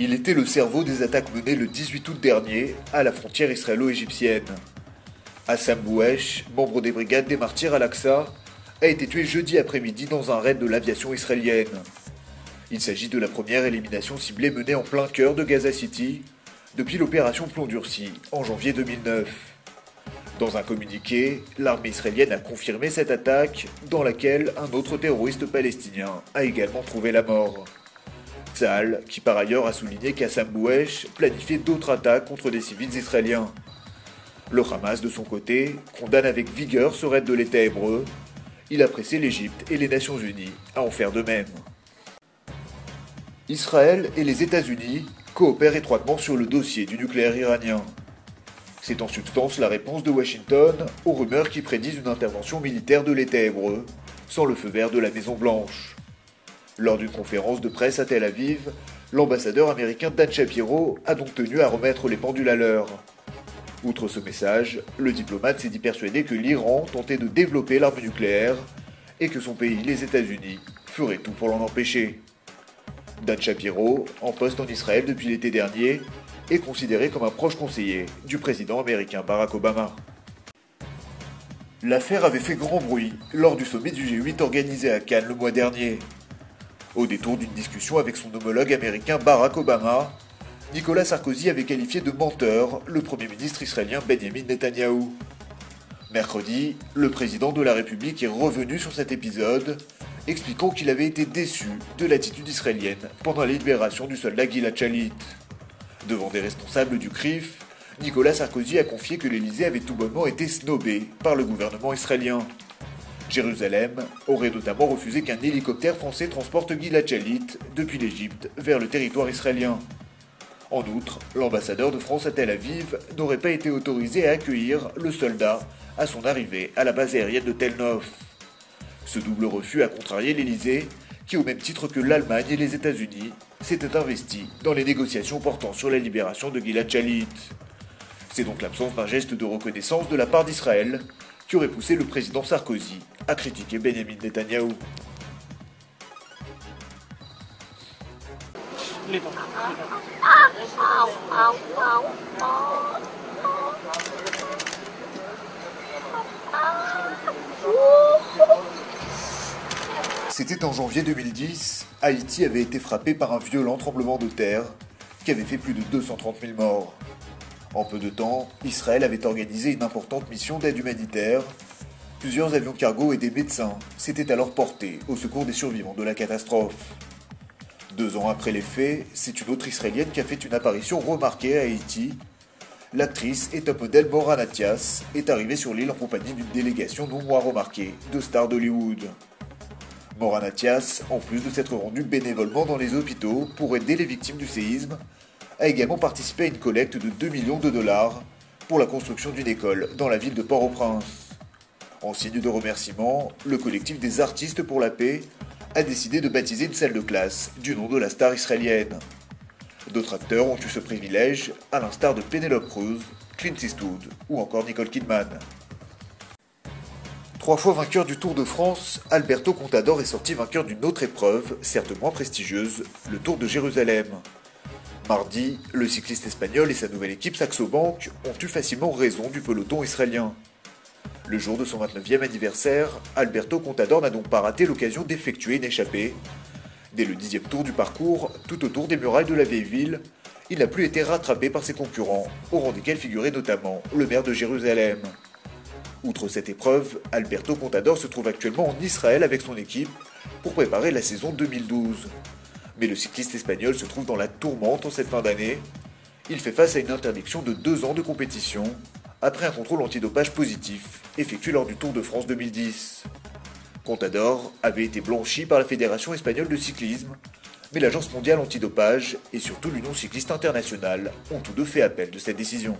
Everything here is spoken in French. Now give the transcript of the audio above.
Il était le cerveau des attaques menées le 18 août dernier à la frontière israélo-égyptienne. Hassan Bouesh, membre des brigades des martyrs Al-Aqsa, a été tué jeudi après-midi dans un raid de l'aviation israélienne. Il s'agit de la première élimination ciblée menée en plein cœur de Gaza City depuis l'opération Plomb Durci en janvier 2009. Dans un communiqué, l'armée israélienne a confirmé cette attaque dans laquelle un autre terroriste palestinien a également trouvé la mort. Tzahal, qui par ailleurs a souligné qu'Hassam Bouesh planifiait d'autres attaques contre des civils israéliens. Le Hamas, de son côté, condamne avec vigueur ce raid de l'État hébreu. Il a pressé l'Égypte et les Nations Unies à en faire de même. Israël et les États-Unis coopèrent étroitement sur le dossier du nucléaire iranien. C'est en substance la réponse de Washington aux rumeurs qui prédisent une intervention militaire de l'État hébreu, sans le feu vert de la Maison-Blanche. Lors d'une conférence de presse à Tel Aviv, l'ambassadeur américain Dan Shapiro a donc tenu à remettre les pendules à l'heure. Outre ce message, le diplomate s'est dit persuadé que l'Iran tentait de développer l'arme nucléaire et que son pays, les États-Unis, ferait tout pour l'en empêcher. Dan Shapiro, en poste en Israël depuis l'été dernier, est considéré comme un proche conseiller du président américain Barack Obama. L'affaire avait fait grand bruit lors du sommet du G8 organisé à Cannes le mois dernier. Au détour d'une discussion avec son homologue américain Barack Obama, Nicolas Sarkozy avait qualifié de menteur le Premier ministre israélien Benjamin Netanyahou. Mercredi, le président de la République est revenu sur cet épisode, expliquant qu'il avait été déçu de l'attitude israélienne pendant la libération du soldat Gilad Shalit. Devant des responsables du CRIF, Nicolas Sarkozy a confié que l'Élysée avait tout bonnement été snobé par le gouvernement israélien. Jérusalem aurait notamment refusé qu'un hélicoptère français transporte Gilad Shalit depuis l'Égypte vers le territoire israélien. En outre, l'ambassadeur de France à Tel Aviv n'aurait pas été autorisé à accueillir le soldat à son arrivée à la base aérienne de Tel Nof. Ce double refus a contrarié l'Élysée, qui au même titre que l'Allemagne et les États-Unis, s'était investi dans les négociations portant sur la libération de Gilad Shalit. C'est donc l'absence d'un geste de reconnaissance de la part d'Israël qui aurait poussé le président Sarkozy à critiquer Benjamin Netanyahou. C'était en janvier 2010, Haïti avait été frappé par un violent tremblement de terre qui avait fait plus de 230 000 morts. En peu de temps, Israël avait organisé une importante mission d'aide humanitaire. Plusieurs avions cargo et des médecins s'étaient alors portés au secours des survivants de la catastrophe. 2 ans après les faits, c'est une autre Israélienne qui a fait une apparition remarquée à Haïti. L'actrice et top modèle Mora Natias est arrivée sur l'île en compagnie d'une délégation non moins remarquée de stars d'Hollywood. Mora Natias, en plus de s'être rendue bénévolement dans les hôpitaux pour aider les victimes du séisme, a également participé à une collecte de 2 millions de dollars pour la construction d'une école dans la ville de Port-au-Prince. En signe de remerciement, le collectif des artistes pour la paix a décidé de baptiser une salle de classe du nom de la star israélienne. D'autres acteurs ont eu ce privilège, à l'instar de Penelope Cruz, Clint Eastwood ou encore Nicole Kidman. 3 fois vainqueur du Tour de France, Alberto Contador est sorti vainqueur d'une autre épreuve, certes moins prestigieuse, le Tour de Jérusalem. Mardi, le cycliste espagnol et sa nouvelle équipe Saxo Bank ont eu facilement raison du peloton israélien. Le jour de son 29e anniversaire, Alberto Contador n'a donc pas raté l'occasion d'effectuer une échappée. Dès le 10e tour du parcours, tout autour des murailles de la vieille ville, il n'a plus été rattrapé par ses concurrents, au rang desquels figurait notamment le maire de Jérusalem. Outre cette épreuve, Alberto Contador se trouve actuellement en Israël avec son équipe pour préparer la saison 2012. Mais le cycliste espagnol se trouve dans la tourmente en cette fin d'année. Il fait face à une interdiction de 2 ans de compétition après un contrôle antidopage positif effectué lors du Tour de France 2010. Contador avait été blanchi par la Fédération espagnole de cyclisme, mais l'Agence mondiale antidopage et surtout l'Union cycliste internationale ont tous deux fait appel de cette décision.